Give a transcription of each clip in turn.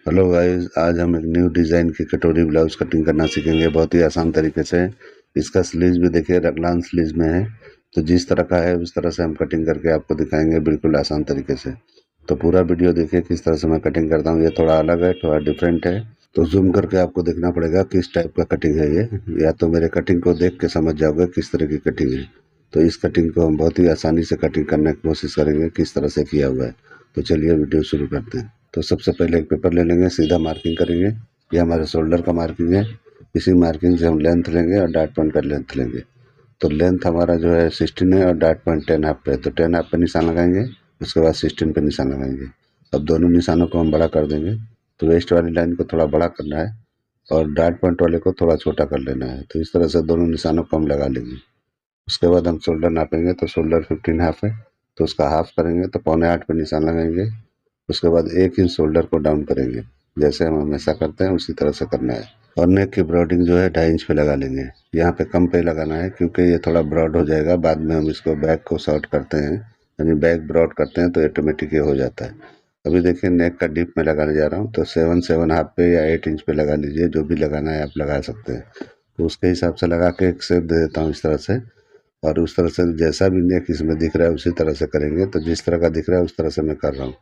Hello guys, आज हम एक न्यू डिज़ाइन की कटोरी ब्लाउज कटिंग करना सीखेंगे बहुत ही आसान तरीके से। इसका स्लीव्स भी देखिए रगलान स्लीव्स में है। तो जिस तरह का है उस तरह से हम कटिंग करके आपको दिखाएंगे बिल्कुल आसान तरीके से। तो पूरा वीडियो देखिए किस तरह से मैं कटिंग करता हूँ। ये थोड़ा अलग है, थोड़ा डिफरेंट है। तो जूम करके आपको देखना पड़ेगा किस टाइप का कटिंग है ये। या तो मेरे कटिंग को देख के समझ जाओगे किस तरह की कटिंग है। तो इस कटिंग को हम बहुत ही आसानी से कटिंग करने की कोशिश करेंगे किस तरह से किया हुआ है। तो चलिए वीडियो शुरू करते हैं। तो सबसे पहले एक पेपर ले लेंगे, सीधा मार्किंग करेंगे। ये हमारे शोल्डर का मार्किंग है। इसी मार्किंग से हम लेंथ लेंगे और डॉट पॉइंट का लेंथ लेंगे। तो लेंथ हमारा जो है 16 है और डॉट पॉइंट 10 हाफ पे। तो 10 हाफ पे निशान लगाएंगे, उसके बाद 16 पे निशान लगाएंगे। अब दोनों निशानों को हम बड़ा कर देंगे। तो वेस्ट वाली लाइन को थोड़ा बड़ा करना है और डॉट पॉइंट वाले को थोड़ा छोटा कर लेना है। तो इस तरह से दोनों निशानों को हम लगा लेंगे। उसके बाद हम शोल्डर नापेंगे। तो शोल्डर 15 हाफ है, तो उसका हाफ करेंगे तो 7.25 पे निशान लगाएंगे। उसके बाद 1 इंच शोल्डर को डाउन करेंगे, जैसे हम हमेशा करते हैं उसी तरह से करना है। और नेक की ब्रॉडिंग जो है 2.5 इंच पे लगा लेंगे। यहाँ पे कम पे लगाना है क्योंकि ये थोड़ा ब्रॉड हो जाएगा। बाद में हम इसको बैक को शॉर्ट करते हैं, यानी बैक ब्रॉड करते हैं तो ऑटोमेटिक ये हो जाता है। अभी देखिए नेक का डीप में लगाने जा रहा हूँ। तो 7 हाफ पे या 8 इंच पे लगा लीजिए, जो भी लगाना है आप लगा सकते हैं। तो उसके हिसाब से लगा के एक शेप दे देता हूँ इस तरह से। और उस तरह से जैसा भी नेक इसमें दिख रहा है उसी तरह से करेंगे। तो जिस तरह का दिख रहा है उस तरह से मैं कर रहा हूँ।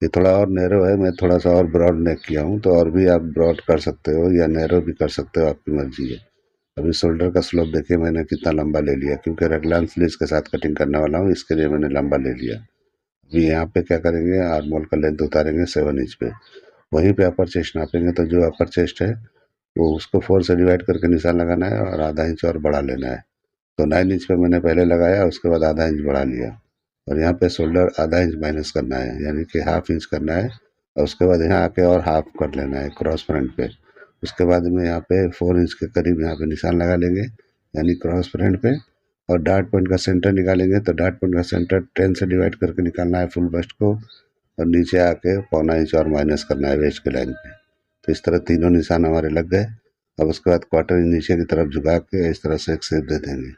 ये थोड़ा और नैरो है, मैं थोड़ा सा और ब्रॉड नेक किया हूँ। तो और भी आप ब्रॉड कर सकते हो या नैरो भी कर सकते हो, आपकी मर्जी है। अभी शोल्डर का स्लोप देखिए मैंने कितना लंबा ले लिया, क्योंकि रेगलान स्लीव्स के साथ कटिंग करने वाला हूँ, इसके लिए मैंने लंबा ले लिया। अभी यहाँ पे क्या करेंगे, आर्म होल का लेंथ उतारेंगे 7 इंच पे। वहीं पे अपर चेस्ट नापेंगे। तो जो अपर चेस्ट है वो उसको 4 से डिवाइड करके निशान लगाना है और आधा इंच और बढ़ा लेना है। तो 9 इंच पे मैंने पहले लगाया, उसके बाद आधा इंच बढ़ा लिया। और यहाँ पे शोल्डर आधा इंच माइनस करना है, यानी कि हाफ इंच करना है। और उसके बाद यहाँ आके और हाफ कर लेना है क्रॉस फ्रंट पे। उसके बाद में यहाँ पे 4 इंच के करीब यहाँ पे निशान लगा लेंगे, यानी क्रॉस फ्रंट पे। और डॉट पॉइंट का सेंटर निकालेंगे। तो डॉट पॉइंट का सेंटर 10 से डिवाइड करके निकालना है फुल बस्ट को। और नीचे आके 0.25 इंच और माइनस करना है वेस्ट के लाइन पे। तो इस तरह तीनों निशान हमारे लग गए। अब उसके बाद क्वार्टर इंच नीचे की तरफ झुका के इस तरह से एक शेप दे देंगे।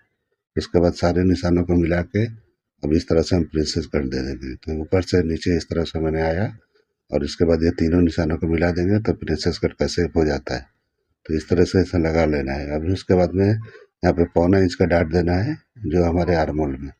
उसके बाद सारे निशानों को मिला के अब इस तरह से हम प्रिंसेस कट दे देंगे। तो ऊपर से नीचे इस तरह से मैंने आया और इसके बाद ये तीनों निशानों को मिला देंगे तो प्रिंसेस कट का शेप हो जाता है। तो इस तरह से इसे लगा लेना है। अभी उसके बाद में यहाँ पे 0.25 इंच का डाट देना है, जो हमारे आर्म होल में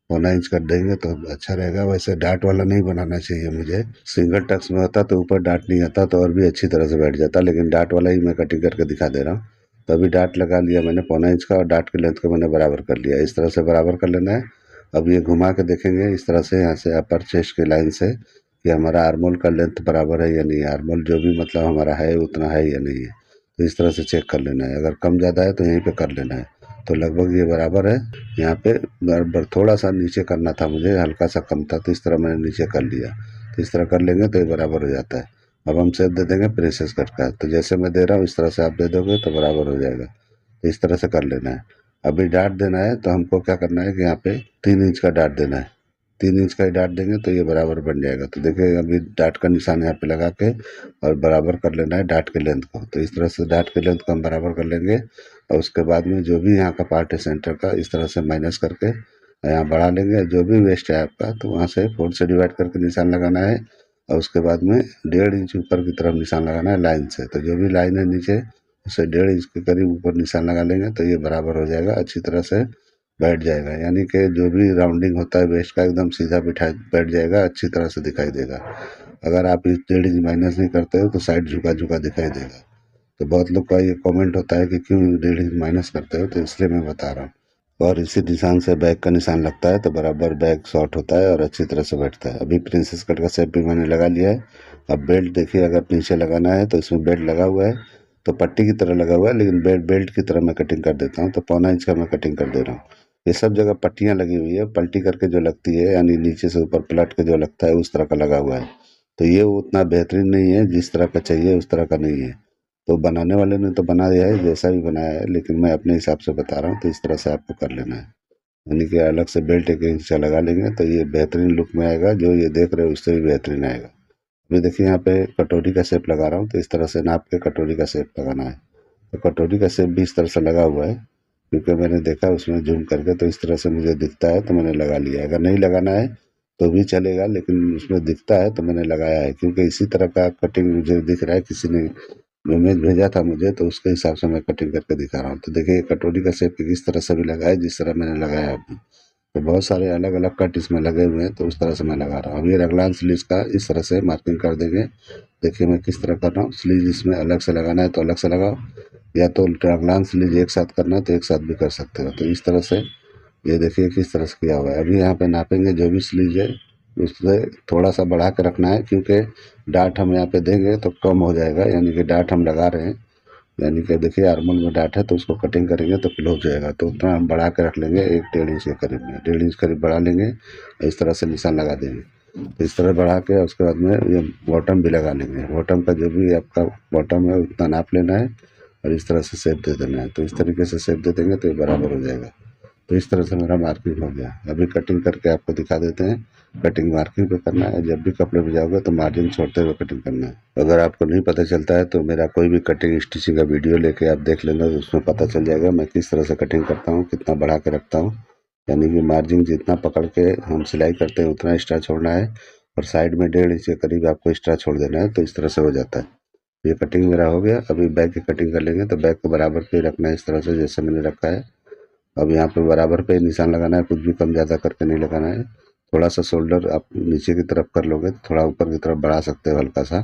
0.25 इंच का देंगे तो अच्छा रहेगा। वैसे डाट वाला नहीं बनाना चाहिए मुझे, सिंगल टक्स में होता तो ऊपर डाट नहीं आता तो और भी अच्छी तरह से बैठ जाता, लेकिन डाट वाला ही मैं कटिंग करके दिखा दे रहा हूँ। तो अभी डाट लगा लिया मैंने 0.25 इंच का और डाट की लेंथ को मैंने बराबर कर लिया। इस तरह से बराबर कर लेना है। अब ये घुमा के देखेंगे इस तरह से, यहाँ से अपर चेस्ट की लाइन से कि हमारा आर्मोल का लेंथ बराबर है या नहीं। आर्मोल जो भी मतलब हमारा है उतना है या नहीं है। तो इस तरह से चेक कर लेना है। अगर कम ज़्यादा है तो यहीं पे कर लेना है। तो लगभग ये बराबर है। यहाँ पे बराबर थोड़ा सा नीचे करना था मुझे, हल्का सा कम था, तो इस तरह मैंने नीचे कर लिया। तो इस तरह कर लेंगे तो ये बराबर हो जाता है। अब हम शेप दे देंगे प्रिंसेस कट का। तो जैसे मैं दे रहा हूँ इस तरह से आप दे दोगे तो बराबर हो जाएगा। तो इस तरह से कर लेना है। अभी डाट देना है तो हमको क्या करना है कि यहाँ पे 3 इंच का डाट देना है। 3 इंच का ही डाट देंगे तो ये बराबर बन जाएगा। तो देखिए अभी डाट का निशान यहाँ पे लगा के और बराबर कर लेना है डाट के लेंथ को। तो इस तरह से डाट के लेंथ को हम बराबर कर लेंगे। और उसके बाद में जो भी यहाँ का पार्ट है सेंटर का, इस तरह से माइनस करके यहाँ बढ़ा लेंगे। जो भी वेस्ट है आपका तो वहाँ से 4 से डिवाइड करके निशान लगाना है। और उसके बाद में 1.5 इंच ऊपर की तरफ निशान लगाना है लाइन से। तो जो भी लाइन है नीचे उसे 1.5 इंच के करीब ऊपर निशान लगा लेंगे तो ये बराबर हो जाएगा, अच्छी तरह से बैठ जाएगा। यानी कि जो भी राउंडिंग होता है वेस्ट का एकदम सीधा बिठा बैठ जाएगा, अच्छी तरह से दिखाई देगा। अगर आप इस 1.5 इंच माइनस नहीं करते हो तो साइड झुका झुका दिखाई देगा। तो बहुत लोग का ये कमेंट होता है कि क्यों 1.5 इंच माइनस करते हो, तो इसलिए मैं बता रहा हूँ। और इसी निशान से बैक का निशान लगता है तो बराबर बैक शॉर्ट होता है और अच्छी तरह से बैठता है। अभी प्रिंसेस कट का शेप भी मैंने लगा लिया है। अब बेल्ट देखिए, अगर नीचे लगाना है तो इसमें बेल्ट लगा हुआ है, तो पट्टी की तरह लगा हुआ है, लेकिन बेल्ट की तरह मैं कटिंग कर देता हूँ। तो 0.25 इंच का मैं कटिंग कर दे रहा हूँ। ये सब जगह पट्टियाँ लगी हुई है, पलटी करके जो लगती है, यानी नीचे से ऊपर पलट के जो लगता है उस तरह का लगा हुआ है। तो ये उतना बेहतरीन नहीं है, जिस तरह का चाहिए उस तरह का नहीं है। तो बनाने वाले ने तो बना दिया है जैसा भी बनाया है, लेकिन मैं अपने हिसाब से बता रहा हूँ। तो इस तरह से आपको कर लेना है, यानी कि अलग से बेल्ट 1 इंच का लगा लेंगे तो ये बेहतरीन लुक में आएगा। जो ये देख रहे हो उससे भी बेहतरीन आएगा। अभी देखिए यहाँ पे कटोरी का शेप लगा रहा हूँ, तो इस तरह से नाप के कटोरी का शेप लगाना है। तो कटोरी का शेप भी इस तरह से लगा हुआ है, क्योंकि मैंने देखा उसमें जूम करके तो इस तरह से मुझे दिखता है तो मैंने लगा लिया है। अगर नहीं लगाना है तो भी चलेगा, लेकिन उसमें दिखता है तो मैंने लगाया है, क्योंकि इसी तरह का कटिंग मुझे दिख रहा है, किसी ने इमेज भेजा था मुझे, तो उसके हिसाब से मैं कटिंग करके दिखा रहा हूँ। तो देखिए कटोरी का शेप किस तरह से भी लगा है, जिस तरह मैंने लगाया अभी। तो बहुत सारे अलग अलग कट इसमें लगे हुए हैं, तो उस तरह से मैं लगा रहा हूँ। अब ये रगलान स्लीव का इस तरह से मार्किंग कर देंगे। देखिए मैं किस तरह कर रहा हूँ। स्लीव इसमें अलग से लगाना है तो अलग से लगाओ, या तो रगलान स्लीव एक साथ करना है तो एक साथ भी कर सकते हो। तो इस तरह से ये देखिए किस तरह से किया हुआ है। अभी यहाँ पे नापेंगे जो भी स्लीव है उससे थोड़ा सा बढ़ा के रखना है, क्योंकि डार्ट हम यहाँ पे देंगे तो कम हो जाएगा, यानी कि डार्ट हम लगा रहे हैं, यानी कि देखिए आर्मल में डार्ट है तो उसको कटिंग करेंगे तो क्लोज हो जाएगा। तो उतना हम बढ़ा के रख लेंगे, 1-1.5 इंच के करीब में, 1.5 इंच करीब बढ़ा लेंगे। इस तरह से निशान लगा देंगे। तो इस तरह बढ़ा के उसके बाद में ये बॉटम भी लगा लेंगे। बॉटम का जो भी आपका बॉटम है उतना नाप लेना है और इस तरह से शेप दे देना है। तो इस तरीके से शेप दे देंगे तो ये बराबर हो जाएगा। तो इस तरह से मेरा मार्किंग हो गया। अभी कटिंग करके आपको दिखा देते हैं। कटिंग मार्किंग पे करना है, जब भी कपड़े पे जाओगे तो मार्जिन छोड़ते हुए कटिंग करना है। अगर आपको नहीं पता चलता है तो मेरा कोई भी कटिंग स्टिचिंग का वीडियो लेके आप देख लेना, तो उसमें पता चल जाएगा मैं किस तरह से कटिंग करता हूँ, कितना बढ़ा के रखता हूँ। यानी कि मार्जिन जितना पकड़ के हम सिलाई करते हैं उतना एक्स्ट्रा छोड़ना है, और साइड में 1.5 इंच के करीब आपको एक्स्ट्रा छोड़ देना है। तो इस तरह से हो जाता है। ये कटिंग मेरा हो गया। अभी बैक की कटिंग कर लेंगे। तो बैक को बराबर पे रखना है इस तरह से जैसे मैंने रखा है। अब यहाँ पे बराबर पे निशान लगाना है, कुछ भी कम ज़्यादा करके नहीं लगाना है। थोड़ा सा शोल्डर आप नीचे की तरफ कर लोगे तो थोड़ा ऊपर की तरफ बढ़ा सकते हो हल्का सा।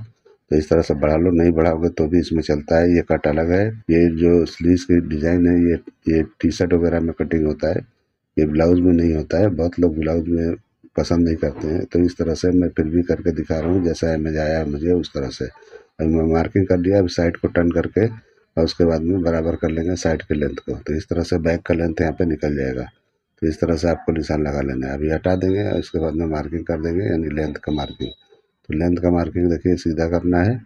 तो इस तरह से बढ़ा लो, नहीं बढ़ाओगे तो भी इसमें चलता है। ये कट अलग है। ये जो स्लीव्स की डिज़ाइन है ये टी शर्ट वगैरह में कटिंग होता है, ये ब्लाउज में नहीं होता है। बहुत लोग ब्लाउज में पसंद नहीं करते हैं, तो इस तरह से मैं फिर भी करके दिखा रहा हूँ, जैसा इमेज आया है मुझे उस तरह से। अब मैं मार्किंग कर लिया। अब साइड को टर्न करके और उसके बाद में बराबर कर लेंगे साइड के लेंथ को। तो इस तरह से बैक का लेंथ यहाँ पे निकल जाएगा। तो इस तरह से आपको निशान लगा लेना है। अभी हटा देंगे और उसके बाद में मार्किंग कर देंगे, यानी लेंथ का मार्किंग। तो लेंथ का मार्किंग देखिए सीधा करना है,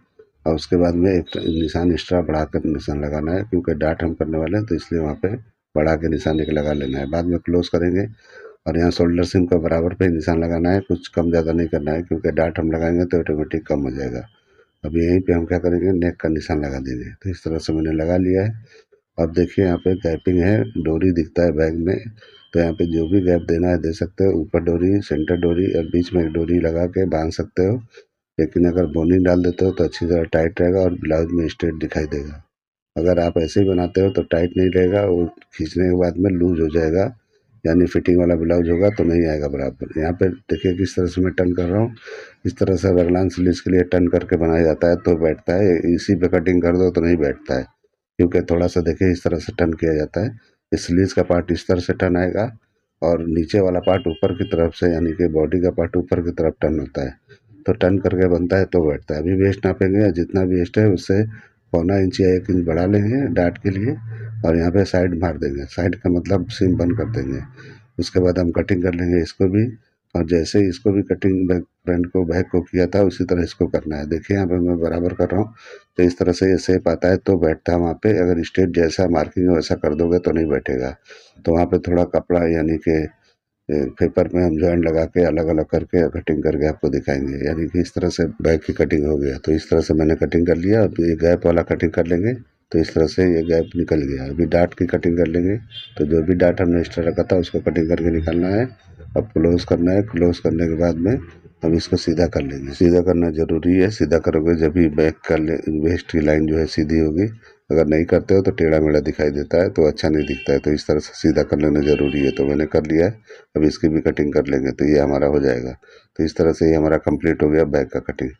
और उसके बाद में एक निशान एक्स्ट्रा बढ़ा कर निशान लगाना है, क्योंकि डार्ट हम करने वाले हैं तो इसलिए वहाँ पे बढ़ा के निशान एक लगा लेना है। बाद में क्लोज करेंगे और यहाँ शोल्डर सीम का बराबर पे निशान लगाना है, कुछ कम ज़्यादा नहीं करना है, क्योंकि डार्ट हम लगाएंगे तो ऑटोमेटिक कम हो जाएगा। अब यहीं पे हम क्या करेंगे, नेक का निशान लगा देंगे। तो इस तरह से मैंने लगा लिया है। अब देखिए यहाँ पे गैपिंग है, डोरी दिखता है बैग में, तो यहाँ पे जो भी गैप देना है दे सकते हो। ऊपर डोरी, सेंटर डोरी और बीच में एक डोरी लगा के बांध सकते हो। लेकिन अगर बोनी डाल देते हो तो अच्छी तरह टाइट रहेगा और ब्लाउज में स्ट्रेट दिखाई देगा। अगर आप ऐसे ही बनाते हो तो टाइट नहीं रहेगा, वो खींचने के बाद में लूज हो जाएगा, यानी फिटिंग वाला ब्लाउज होगा तो नहीं आएगा बराबर। यहाँ पे देखिए किस तरह से मैं टर्न कर रहा हूँ। इस तरह से रगलान स्लीव्स के लिए टर्न करके बनाया जाता है तो बैठता है। इसी पे कटिंग कर दो तो नहीं बैठता है, क्योंकि थोड़ा सा देखिए इस तरह से टर्न किया जाता है। इस स्लीव्स का पार्ट इस तरह से टर्न आएगा और नीचे वाला पार्ट ऊपर की तरफ से, यानी कि बॉडी का पार्ट ऊपर की तरफ टर्न होता है। तो टर्न करके बनता है तो बैठता है। अभी वेस्ट नापेंगे, जितना भी वेस्ट है उससे 0.25 या 1 इंच बढ़ा लेंगे डार्ट के लिए, और यहाँ पे साइड मार देंगे। साइड का मतलब सीम बंद कर देंगे। उसके बाद हम कटिंग कर लेंगे इसको भी, और जैसे ही इसको भी कटिंग बैक फ्रंट को बैक को किया था उसी तरह इसको करना है। देखिए यहाँ पे मैं बराबर कर रहा हूँ, तो इस तरह से ये शेप आता है तो बैठता है वहाँ पे। अगर स्ट्रेट जैसा मार्किंग है वैसा कर दोगे तो नहीं बैठेगा। तो वहाँ पे थोड़ा कपड़ा, यानी कि पेपर में हम जॉइंट लगा के अलग अलग करके कटिंग करके आपको दिखाएंगे। यानी कि इस तरह से बैक की कटिंग हो गया। तो इस तरह से मैंने कटिंग कर लिया। अब ये गैप वाला कटिंग कर लेंगे। तो इस तरह से ये गैप निकल गया। अभी डार्ट की कटिंग कर लेंगे। तो जो भी डार्ट हमने एक्स्ट्रा रखा था उसको कटिंग करके निकालना है। अब क्लोज करना है। क्लोज करने के बाद में हम इसको सीधा कर लेंगे। सीधा करना जरूरी है, सीधा करोगे जब भी बैक का वेस्ट की लाइन जो है सीधी होगी। अगर नहीं करते हो तो टेढ़ा मेढ़ा दिखाई देता है तो अच्छा नहीं दिखता है। तो इस तरह से सीधा कर लेना जरूरी है। तो मैंने कर लिया है। अब इसकी भी कटिंग कर लेंगे तो ये हमारा हो जाएगा। तो इस तरह से ये हमारा कंप्लीट हो गया बैक का कटिंग।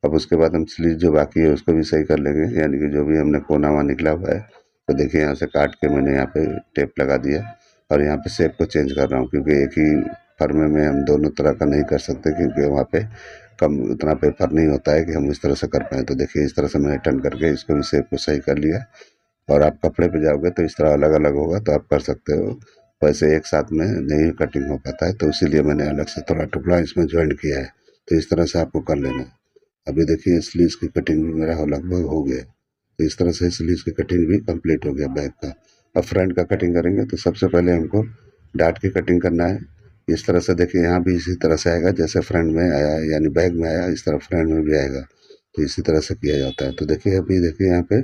अब उसके बाद हम स्लीव जो बाकी है उसको भी सही कर लेंगे, यानी कि जो भी हमने कोना वहाँ निकला हुआ है। तो देखिए यहाँ से काट के मैंने यहाँ पे टेप लगा दिया, और यहाँ पे शेप को चेंज कर रहा हूँ, क्योंकि एक ही फर्मे में हम दोनों तरह का नहीं कर सकते, क्योंकि वहाँ पे कम उतना पेपर नहीं होता है कि हम इस तरह से कर पाएँ। तो देखिए इस तरह से मैंने टर्न करके इसको भी शेप को सही कर लिया। और आप कपड़े पे जाओगे तो इस तरह अलग अलग होगा तो आप कर सकते हो। वैसे एक साथ में नहीं कटिंग हो पाता है, तो इसीलिए मैंने अलग से थोड़ा टुकड़ा इसमें ज्वाइंट किया है। तो इस तरह से आपको कर लेना है। अभी देखिए स्लीव्स की कटिंग भी मेरा लगभग हो गया। तो इस तरह से स्लीव्स की कटिंग भी कंप्लीट हो गया बैक का। अब फ्रंट का कटिंग करेंगे। तो सबसे पहले हमको डार्ट की कटिंग करना है। इस तरह से देखिए यहाँ भी इसी तरह से आएगा जैसे फ्रंट में आया, यानी बैक में आया इस तरह फ्रंट में भी आएगा। तो इसी तरह से किया जाता है। तो देखिए अभी देखिए यहाँ पे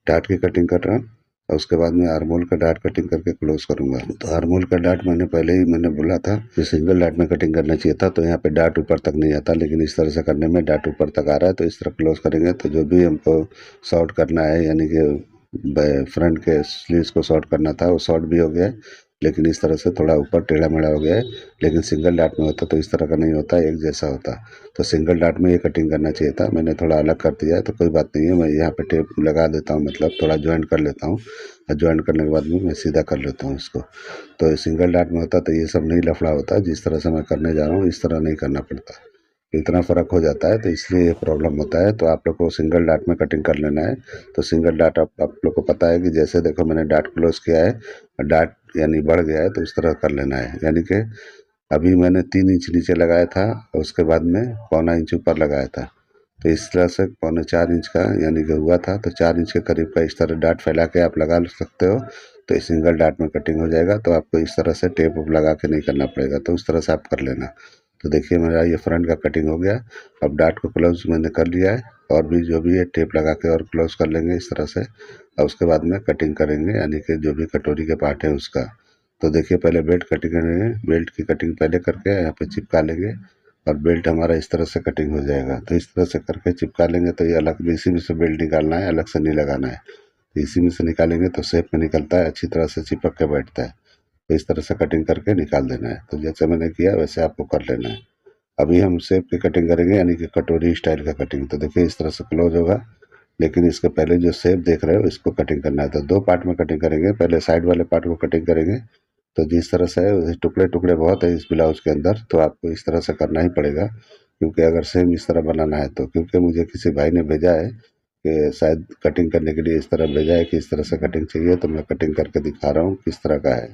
डार्ट की कटिंग कर रहा हूँ। और उसके बाद में आर्मोल का डाट कटिंग करके क्लोज करूंगा। तो आर्मोल का डाट मैंने बोला था कि सिंगल डाट में कटिंग करना चाहिए था, तो यहाँ पे डाट ऊपर तक नहीं आता, लेकिन इस तरह से करने में डाट ऊपर तक आ रहा है। तो इस तरह क्लोज करेंगे तो जो भी हमको शॉर्ट करना है, यानी कि फ्रंट के स्लीव्स को शॉर्ट करना था वो शॉर्ट भी हो गया है, लेकिन इस तरह से थोड़ा ऊपर टेढ़ा मेढ़ा हो गया है। लेकिन सिंगल डाट में होता तो इस तरह का नहीं होता, एक जैसा होता। तो सिंगल डाट में ये कटिंग करना चाहिए था, मैंने थोड़ा अलग कर दिया है, तो कोई बात नहीं है। मैं यहाँ पे टेप लगा देता हूँ, मतलब थोड़ा ज्वाइंट कर लेता हूँ, और ज्वाइंट करने के बाद में मैं सीधा कर लेता हूँ इसको। तो सिंगल डाट में होता तो ये सब नहीं लफड़ा होता, जिस तरह से मैं करने जा रहा हूँ इस तरह नहीं करना पड़ता, इतना फ़र्क हो जाता है, तो इसलिए ये प्रॉब्लम होता है। तो आप लोग को सिंगल डाट में कटिंग कर लेना है। तो सिंगल डाट आप लोग को पता है कि जैसे देखो मैंने डाट क्लोज किया है, डाट यानी बढ़ गया है, तो इस तरह कर लेना है। यानी कि अभी मैंने 3 इंच नीचे लगाया था और उसके बाद में पौना इंच ऊपर लगाया था, तो इस तरह से पौने 4 इंच का यानी कि हुआ था। तो 4 इंच के करीब का इस तरह डाट फैला के आप लगा सकते हो, तो इस सिंगल डाट में कटिंग हो जाएगा। तो आपको इस तरह से टेप उप लगा के नहीं करना पड़ेगा, तो उस तरह से आप कर लेना। तो देखिए मेरा ये फ्रंट का कटिंग हो गया। अब डाट को क्लोज मैंने कर लिया है, और भी जो भी है टेप लगा के और क्लोज कर लेंगे इस तरह से, और उसके बाद में कटिंग करेंगे, यानी कि जो भी कटोरी के पार्ट है उसका। तो देखिए पहले बेल्ट कटिंग करेंगे, बेल्ट की कटिंग पहले करके यहाँ पे चिपका लेंगे, और बेल्ट हमारा इस तरह से कटिंग हो जाएगा। तो इस तरह से करके चिपका लेंगे, तो ये अलग इसी में से बेल्ट निकालना है, अलग से नहीं लगाना है। तो इसी में से निकालेंगे तो शेप में निकलता है, अच्छी तरह से चिपक के बैठता है। तो इस तरह से कटिंग करके निकाल देना है। तो जैसे मैंने किया वैसे आपको कर लेना है। अभी हम शेप की कटिंग करेंगे, यानी कि कटोरी स्टाइल का कटिंग। तो देखिए इस तरह से क्लोज होगा, लेकिन इसके पहले जो शेप देख रहे हो इसको कटिंग करना है। तो 2 पार्ट में कटिंग करेंगे, पहले साइड वाले पार्ट को कटिंग करेंगे। तो जिस तरह से है टुकड़े टुकड़े बहुत है इस ब्लाउज के अंदर, तो आपको इस तरह से करना ही पड़ेगा, क्योंकि अगर सेम इस तरह बनाना है तो। क्योंकि मुझे किसी भाई ने भेजा है कि शायद कटिंग करने के लिए इस तरह भेजा है कि इस तरह से कटिंग चाहिए, तो मैं कटिंग करके दिखा रहा हूँ किस तरह का है।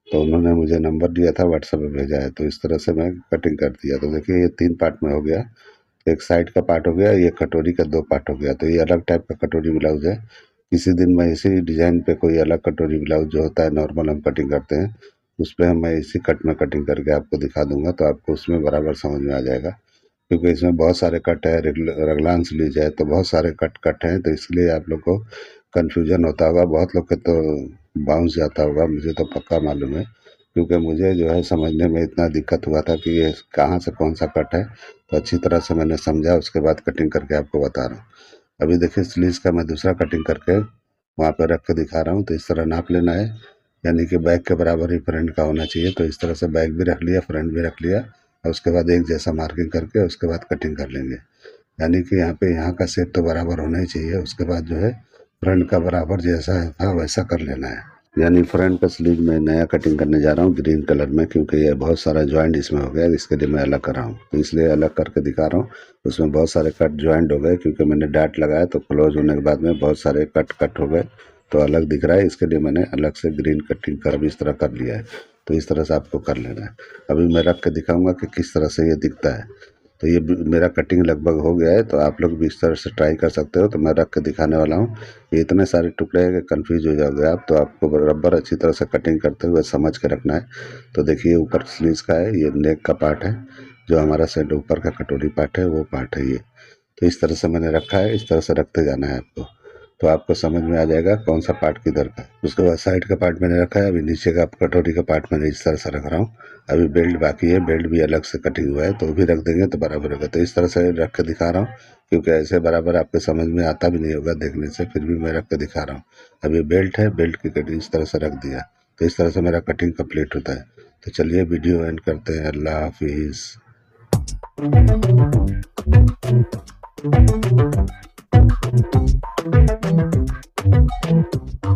तो उन्होंने मुझे नंबर दिया था, व्हाट्सएप पे भेजा है, तो इस तरह से मैं कटिंग कर दिया। तो देखिए ये 3 पार्ट में हो गया, एक साइड का पार्ट हो गया, ये कटोरी का 2 पार्ट हो गया। तो ये अलग टाइप का कटोरी ब्लाउज है। किसी दिन मैं इसी डिज़ाइन पे कोई अलग कटोरी ब्लाउज जो होता है नॉर्मल हम कटिंग करते हैं, उस पे मैं इसी कट में कटिंग करके आपको दिखा दूंगा, तो आपको उसमें बराबर समझ में आ जाएगा। क्योंकि इसमें बहुत सारे कट है, रगलान स्लीव है, तो बहुत सारे कट कट हैं, तो इसलिए आप लोग को कन्फ्यूजन होता होगा। बहुत लोग के तो बाउंस जाता होगा, मुझे तो पक्का मालूम है, क्योंकि मुझे जो है समझने में इतना दिक्कत हुआ था कि ये कहाँ से कौन सा कट है। तो अच्छी तरह से मैंने समझा, उसके बाद कटिंग करके आपको बता रहा हूँ। अभी देखिए स्लीव्स का मैं दूसरा कटिंग करके वहाँ पे रख के दिखा रहा हूँ। तो इस तरह नाप लेना है, यानी कि बैक के बराबर ही फ्रंट का होना चाहिए। तो इस तरह से बैक भी रख लिया, फ्रंट भी रख लिया, और उसके बाद एक जैसा मार्किंग करके उसके बाद कटिंग कर लेंगे। यानी कि यहाँ का शेप तो बराबर होना ही चाहिए। उसके बाद जो है फ्रंट का बराबर जैसा था वैसा कर लेना है। यानी फ्रंट का स्लीव में नया कटिंग करने जा रहा हूँ ग्रीन कलर में, क्योंकि ये बहुत सारा ज्वाइंट इसमें हो गया, इसके लिए मैं अलग कर रहा हूँ, तो इसलिए अलग करके दिखा रहा हूँ। उसमें बहुत सारे कट ज्वाइंट हो गए, क्योंकि मैंने डाट लगाया तो क्लोज होने के बाद में बहुत सारे कट कट हो गए, तो अलग दिख रहा है। इसके लिए मैंने अलग से ग्रीन कटिंग कर इस तरह कर लिया है। तो इस तरह से आपको कर लेना है। अभी मैं रख के दिखाऊंगा कि किस तरह से ये दिखता है। तो ये मेरा कटिंग लगभग हो गया है, तो आप लोग भी इस तरह से ट्राई कर सकते हो। तो मैं रख के दिखाने वाला हूँ। ये इतने सारे टुकड़े हैं कि कन्फ्यूज हो जाओगे आप, तो आपको बराबर अच्छी तरह से कटिंग करते हुए समझ के रखना है। तो देखिए ऊपर स्लीव्स का है, ये नेक का पार्ट है, जो हमारा सेट ऊपर का कटोरी पार्ट है वो पार्ट है ये। तो इस तरह से मैंने रखा है, इस तरह से रखते जाना है आपको, तो आपको समझ में आ जाएगा कौन सा पार्ट किधर का है। उसके बाद साइड का पार्ट मैंने रखा है, अभी नीचे का कटोरी का पार्ट मैंने इस तरह से रख रहा हूँ। अभी बेल्ट बाकी है, बेल्ट भी अलग से कटिंग हुआ है, तो वो भी रख देंगे तो बराबर होगा। तो इस तरह से रख के दिखा रहा हूँ, क्योंकि ऐसे बराबर आपके समझ में आता भी नहीं होगा देखने से, फिर भी मैं रख के दिखा रहा हूँ। अभी बेल्ट है, बेल्ट की कटिंग इस तरह से रख दिया, तो इस तरह से मेरा कटिंग कंप्लीट होता है। तो चलिए वीडियो एंड करते हैं। अल्लाह हाफिज़।